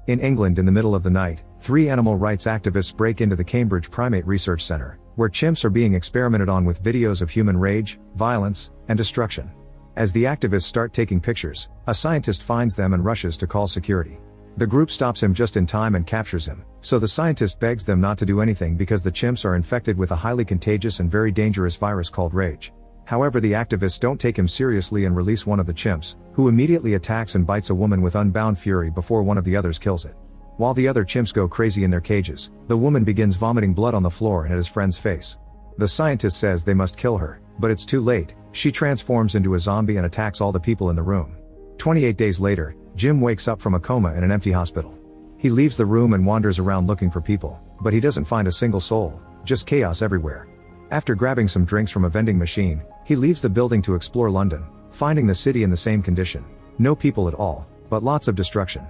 In England in the middle of the night, 3 animal rights activists break into the Cambridge Primate Research Centre, where chimps are being experimented on with videos of human rage, violence, and destruction. As the activists start taking pictures, a scientist finds them and rushes to call security. The group stops him just in time and captures him, so the scientist begs them not to do anything because the chimps are infected with a highly contagious and very dangerous virus called rage. However, the activists don't take him seriously and release one of the chimps, who immediately attacks and bites a woman with unbound fury before one of the others kills it. While the other chimps go crazy in their cages, the woman begins vomiting blood on the floor and at his friend's face. The scientist says they must kill her, but it's too late. She transforms into a zombie and attacks all the people in the room. 28 days later, Jim wakes up from a coma in an empty hospital. He leaves the room and wanders around looking for people, but he doesn't find a single soul, just chaos everywhere. After grabbing some drinks from a vending machine, he leaves the building to explore London, finding the city in the same condition. No people at all, but lots of destruction.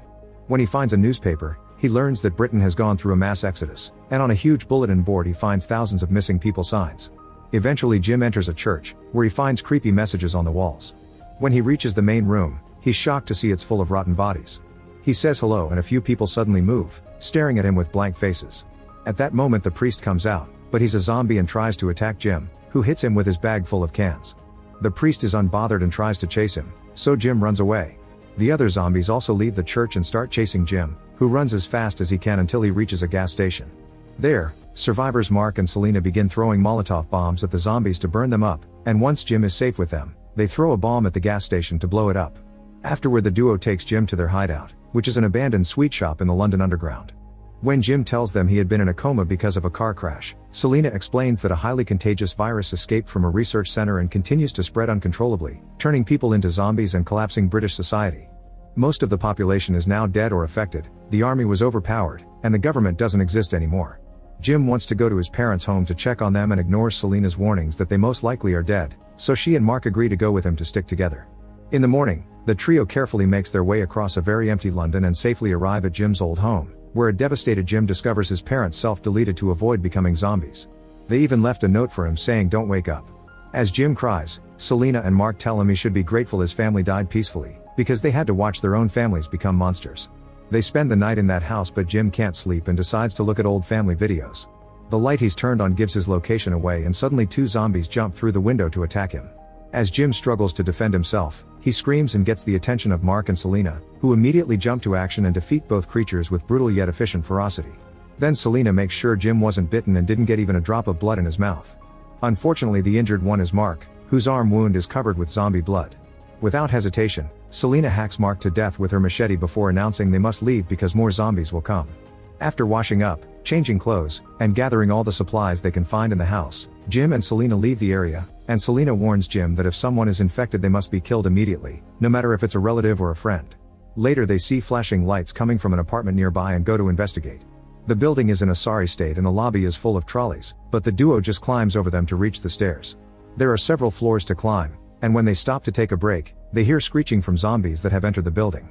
When he finds a newspaper, he learns that Britain has gone through a mass exodus, and on a huge bulletin board he finds thousands of missing people signs. Eventually Jim enters a church, where he finds creepy messages on the walls. When he reaches the main room, he's shocked to see it's full of rotten bodies. He says hello and a few people suddenly move, staring at him with blank faces. At that moment the priest comes out, but he's a zombie and tries to attack Jim, who hits him with his bag full of cans. The priest is unbothered and tries to chase him, so Jim runs away. The other zombies also leave the church and start chasing Jim, who runs as fast as he can until he reaches a gas station. There, survivors Mark and Selena begin throwing Molotov bombs at the zombies to burn them up, and once Jim is safe with them, they throw a bomb at the gas station to blow it up. Afterward the duo takes Jim to their hideout, which is an abandoned sweet shop in the London Underground. When Jim tells them he had been in a coma because of a car crash, Selena explains that a highly contagious virus escaped from a research center and continues to spread uncontrollably, turning people into zombies and collapsing British society. Most of the population is now dead or affected, the army was overpowered, and the government doesn't exist anymore. Jim wants to go to his parents' home to check on them and ignores Selena's warnings that they most likely are dead, so she and Mark agree to go with him to stick together. In the morning, the trio carefully makes their way across a very empty London and safely arrive at Jim's old home, where a devastated Jim discovers his parents self-deleted to avoid becoming zombies. They even left a note for him saying don't wake up. As Jim cries, Selena and Mark tell him he should be grateful his family died peacefully, because they had to watch their own families become monsters. They spend the night in that house but Jim can't sleep and decides to look at old family videos. The light he's turned on gives his location away and suddenly 2 zombies jump through the window to attack him. As Jim struggles to defend himself, he screams and gets the attention of Mark and Selena, who immediately jump to action and defeat both creatures with brutal yet efficient ferocity. Then Selena makes sure Jim wasn't bitten and didn't get even a drop of blood in his mouth. Unfortunately the injured one is Mark, whose arm wound is covered with zombie blood. Without hesitation, Selena hacks Mark to death with her machete before announcing they must leave because more zombies will come. After washing up, changing clothes, and gathering all the supplies they can find in the house, Jim and Selena leave the area, and Selena warns Jim that if someone is infected they must be killed immediately, no matter if it's a relative or a friend. Later they see flashing lights coming from an apartment nearby and go to investigate. The building is in a sorry state and the lobby is full of trolleys, but the duo just climbs over them to reach the stairs. There are several floors to climb, and when they stop to take a break, they hear screeching from zombies that have entered the building.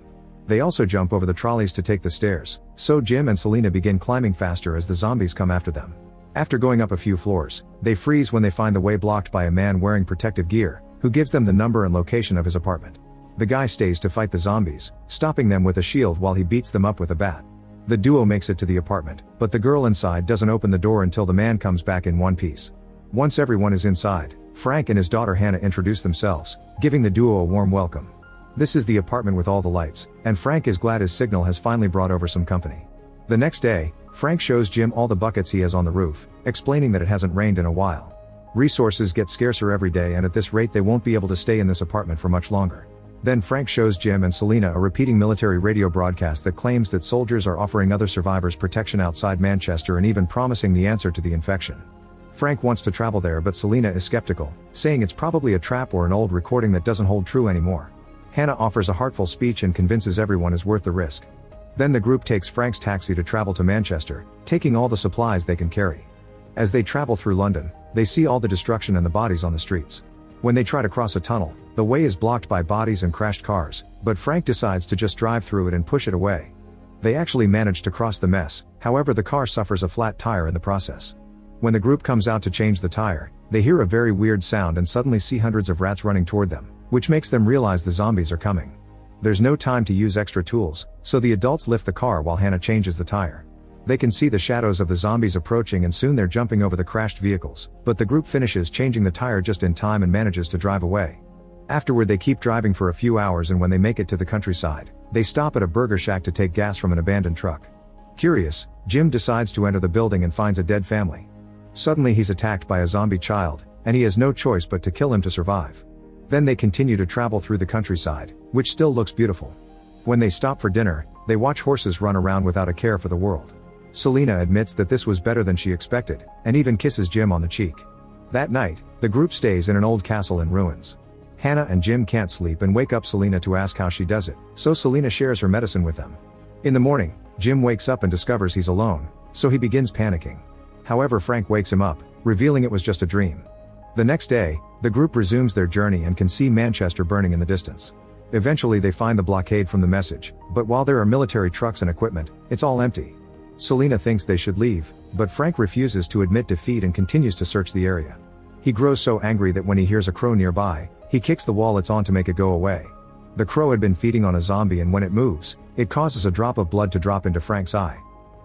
They also jump over the trolleys to take the stairs, so Jim and Selena begin climbing faster as the zombies come after them. After going up a few floors, they freeze when they find the way blocked by a man wearing protective gear, who gives them the number and location of his apartment. The guy stays to fight the zombies, stopping them with a shield while he beats them up with a bat. The duo makes it to the apartment, but the girl inside doesn't open the door until the man comes back in one piece. Once everyone is inside, Frank and his daughter Hannah introduce themselves, giving the duo a warm welcome. This is the apartment with all the lights, and Frank is glad his signal has finally brought over some company. The next day, Frank shows Jim all the buckets he has on the roof, explaining that it hasn't rained in a while. Resources get scarcer every day and at this rate they won't be able to stay in this apartment for much longer. Then Frank shows Jim and Selena a repeating military radio broadcast that claims that soldiers are offering other survivors protection outside Manchester and even promising the answer to the infection. Frank wants to travel there but Selena is skeptical, saying it's probably a trap or an old recording that doesn't hold true anymore. Hannah offers a heartful speech and convinces everyone is worth the risk. Then the group takes Frank's taxi to travel to Manchester, taking all the supplies they can carry. As they travel through London, they see all the destruction and the bodies on the streets. When they try to cross a tunnel, the way is blocked by bodies and crashed cars, but Frank decides to just drive through it and push it away. They actually manage to cross the mess, however the car suffers a flat tire in the process. When the group comes out to change the tire, they hear a very weird sound and suddenly see hundreds of rats running toward them, which makes them realize the zombies are coming. There's no time to use extra tools, so the adults lift the car while Hannah changes the tire. They can see the shadows of the zombies approaching and soon they're jumping over the crashed vehicles, but the group finishes changing the tire just in time and manages to drive away. Afterward they keep driving for a few hours and when they make it to the countryside, they stop at a burger shack to take gas from an abandoned truck. Curious, Jim decides to enter the building and finds a dead family. Suddenly he's attacked by a zombie child, and he has no choice but to kill him to survive. Then they continue to travel through the countryside, which still looks beautiful. When they stop for dinner, they watch horses run around without a care for the world. Selena admits that this was better than she expected, and even kisses Jim on the cheek. That night, the group stays in an old castle in ruins. Hannah and Jim can't sleep and wake up Selena to ask how she does it, so Selena shares her medicine with them. In the morning, Jim wakes up and discovers he's alone, so he begins panicking. However, Frank wakes him up, revealing it was just a dream. The next day, the group resumes their journey and can see Manchester burning in the distance. Eventually they find the blockade from the message, but while there are military trucks and equipment, it's all empty. Selena thinks they should leave, but Frank refuses to admit defeat and continues to search the area. He grows so angry that when he hears a crow nearby, he kicks the wall it's on to make it go away. The crow had been feeding on a zombie and when it moves, it causes a drop of blood to drop into Frank's eye.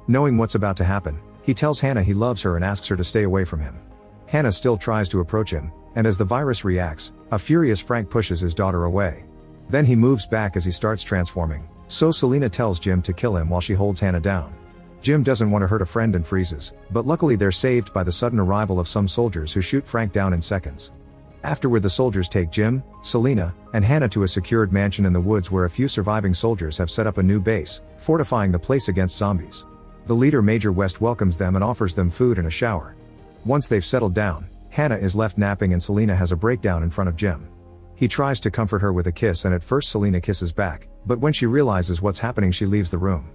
Knowing what's about to happen, he tells Hannah he loves her and asks her to stay away from him. Hannah still tries to approach him, and as the virus reacts, a furious Frank pushes his daughter away. Then he moves back as he starts transforming, so Selena tells Jim to kill him while she holds Hannah down. Jim doesn't want to hurt a friend and freezes, but luckily they're saved by the sudden arrival of some soldiers who shoot Frank down in seconds. Afterward the soldiers take Jim, Selena, and Hannah to a secured mansion in the woods where a few surviving soldiers have set up a new base, fortifying the place against zombies. The leader Major West welcomes them and offers them food and a shower. Once they've settled down, Hannah is left napping and Selena has a breakdown in front of Jim. He tries to comfort her with a kiss and at first Selena kisses back, but when she realizes what's happening she leaves the room.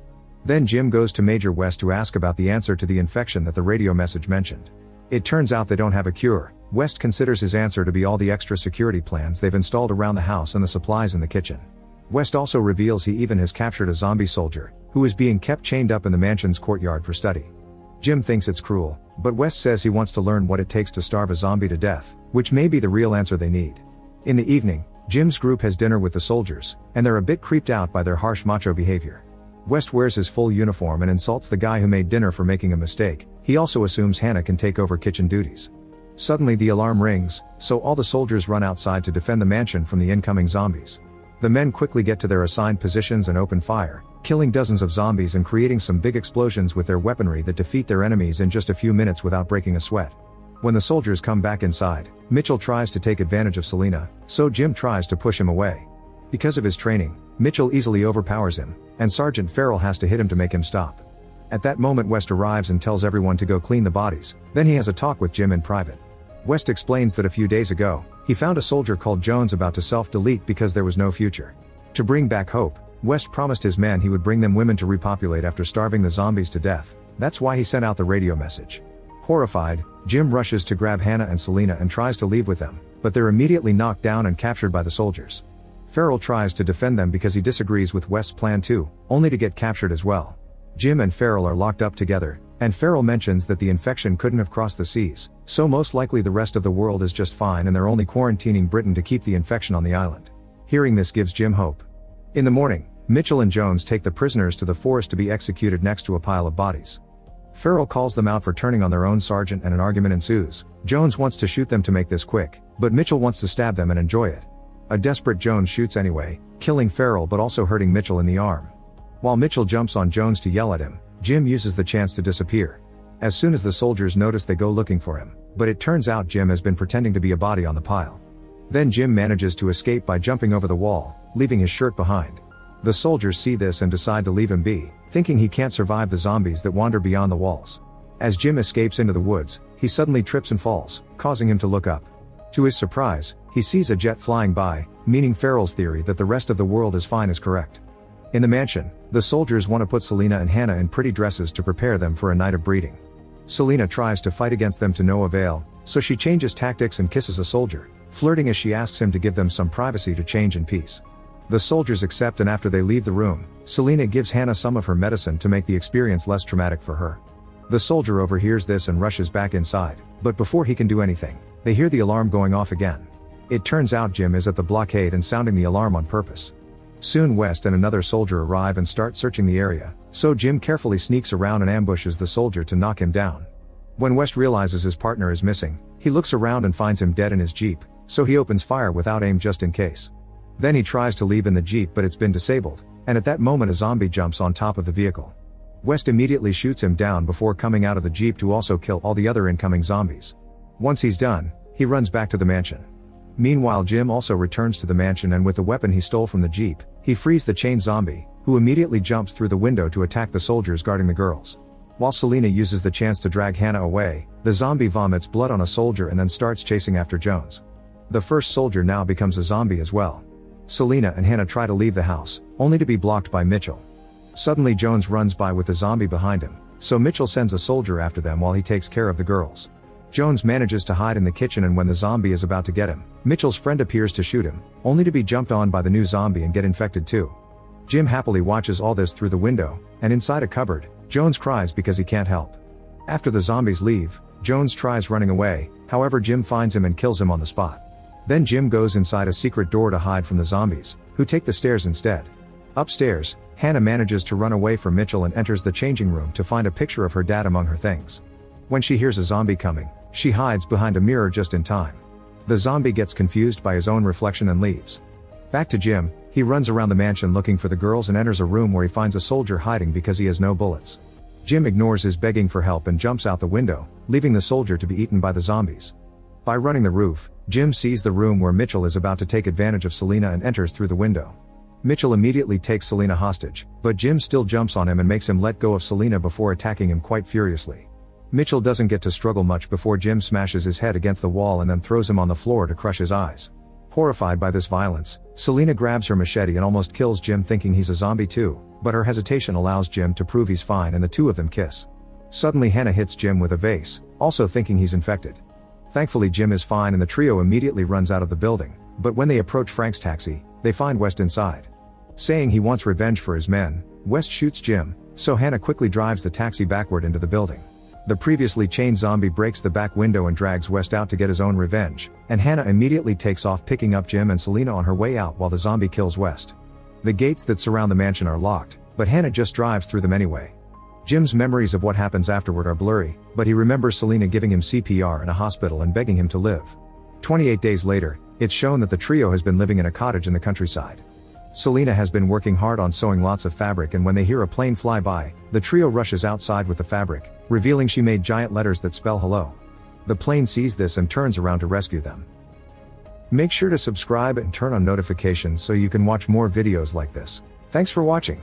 Then Jim goes to Major West to ask about the answer to the infection that the radio message mentioned. It turns out they don't have a cure. West considers his answer to be all the extra security plans they've installed around the house and the supplies in the kitchen. West also reveals he even has captured a zombie soldier, who is being kept chained up in the mansion's courtyard for study. Jim thinks it's cruel, but West says he wants to learn what it takes to starve a zombie to death, which may be the real answer they need. In the evening, Jim's group has dinner with the soldiers, and they're a bit creeped out by their harsh macho behavior. West wears his full uniform and insults the guy who made dinner for making a mistake. He also assumes Hannah can take over kitchen duties. Suddenly the alarm rings, so all the soldiers run outside to defend the mansion from the incoming zombies. The men quickly get to their assigned positions and open fire, killing dozens of zombies and creating some big explosions with their weaponry that defeat their enemies in just a few minutes without breaking a sweat. When the soldiers come back inside, Mitchell tries to take advantage of Selena, so Jim tries to push him away. Because of his training, Mitchell easily overpowers him, and Sergeant Farrell has to hit him to make him stop. At that moment West arrives and tells everyone to go clean the bodies, then he has a talk with Jim in private. West explains that a few days ago, he found a soldier called Jones about to self-delete because there was no future. To bring back hope, West promised his men he would bring them women to repopulate after starving the zombies to death. That's why he sent out the radio message. Horrified, Jim rushes to grab Hannah and Selena and tries to leave with them, but they're immediately knocked down and captured by the soldiers. Farrell tries to defend them because he disagrees with West's plan too, only to get captured as well. Jim and Farrell are locked up together, and Farrell mentions that the infection couldn't have crossed the seas, so most likely the rest of the world is just fine and they're only quarantining Britain to keep the infection on the island. Hearing this gives Jim hope. In the morning, Mitchell and Jones take the prisoners to the forest to be executed next to a pile of bodies. Farrell calls them out for turning on their own sergeant and an argument ensues. Jones wants to shoot them to make this quick, but Mitchell wants to stab them and enjoy it. A desperate Jones shoots anyway, killing Farrell but also hurting Mitchell in the arm. While Mitchell jumps on Jones to yell at him, Jim uses the chance to disappear. As soon as the soldiers notice they go looking for him, but it turns out Jim has been pretending to be a body on the pile. Then Jim manages to escape by jumping over the wall, leaving his shirt behind. The soldiers see this and decide to leave him be, thinking he can't survive the zombies that wander beyond the walls. As Jim escapes into the woods, he suddenly trips and falls, causing him to look up. To his surprise, he sees a jet flying by, meaning Farrell's theory that the rest of the world is fine is correct. In the mansion, the soldiers want to put Selena and Hannah in pretty dresses to prepare them for a night of breeding. Selena tries to fight against them to no avail, so she changes tactics and kisses a soldier, flirting as she asks him to give them some privacy to change in peace. The soldiers accept and after they leave the room, Selena gives Hannah some of her medicine to make the experience less traumatic for her. The soldier overhears this and rushes back inside, but before he can do anything, they hear the alarm going off again. It turns out Jim is at the blockade and sounding the alarm on purpose. Soon West and another soldier arrive and start searching the area, so Jim carefully sneaks around and ambushes the soldier to knock him down. When West realizes his partner is missing, he looks around and finds him dead in his Jeep, so he opens fire without aim just in case. Then he tries to leave in the Jeep but it's been disabled, and at that moment a zombie jumps on top of the vehicle. West immediately shoots him down before coming out of the Jeep to also kill all the other incoming zombies. Once he's done, he runs back to the mansion. Meanwhile Jim also returns to the mansion and with the weapon he stole from the Jeep, he frees the chained zombie, who immediately jumps through the window to attack the soldiers guarding the girls. While Selena uses the chance to drag Hannah away, the zombie vomits blood on a soldier and then starts chasing after Jones. The first soldier now becomes a zombie as well. Selena and Hannah try to leave the house, only to be blocked by Mitchell. Suddenly Jones runs by with the zombie behind him, so Mitchell sends a soldier after them while he takes care of the girls. Jones manages to hide in the kitchen and when the zombie is about to get him, Mitchell's friend appears to shoot him, only to be jumped on by the new zombie and get infected too. Jim happily watches all this through the window, and inside a cupboard, Jones cries because he can't help. After the zombies leave, Jones tries running away, however Jim finds him and kills him on the spot. Then Jim goes inside a secret door to hide from the zombies, who take the stairs instead. Upstairs, Hannah manages to run away from Mitchell and enters the changing room to find a picture of her dad among her things. When she hears a zombie coming, she hides behind a mirror just in time. The zombie gets confused by his own reflection and leaves. Back to Jim, he runs around the mansion looking for the girls and enters a room where he finds a soldier hiding because he has no bullets. Jim ignores his begging for help and jumps out the window, leaving the soldier to be eaten by the zombies. By running the roof, Jim sees the room where Mitchell is about to take advantage of Selena and enters through the window. Mitchell immediately takes Selena hostage, but Jim still jumps on him and makes him let go of Selena before attacking him quite furiously. Mitchell doesn't get to struggle much before Jim smashes his head against the wall and then throws him on the floor to crush his eyes. Horrified by this violence, Selena grabs her machete and almost kills Jim thinking he's a zombie too, but her hesitation allows Jim to prove he's fine and the two of them kiss. Suddenly Hannah hits Jim with a vase, also thinking he's infected. Thankfully Jim is fine and the trio immediately runs out of the building, but when they approach Frank's taxi, they find West inside. Saying he wants revenge for his men, West shoots Jim, so Hannah quickly drives the taxi backward into the building. The previously chained zombie breaks the back window and drags West out to get his own revenge, and Hannah immediately takes off picking up Jim and Selena on her way out while the zombie kills West. The gates that surround the mansion are locked, but Hannah just drives through them anyway. Jim's memories of what happens afterward are blurry, but he remembers Selena giving him CPR in a hospital and begging him to live. 28 days later, it's shown that the trio has been living in a cottage in the countryside. Selena has been working hard on sewing lots of fabric and when they hear a plane fly by, the trio rushes outside with the fabric, revealing she made giant letters that spell hello. The plane sees this and turns around to rescue them. Make sure to subscribe and turn on notifications so you can watch more videos like this. Thanks for watching.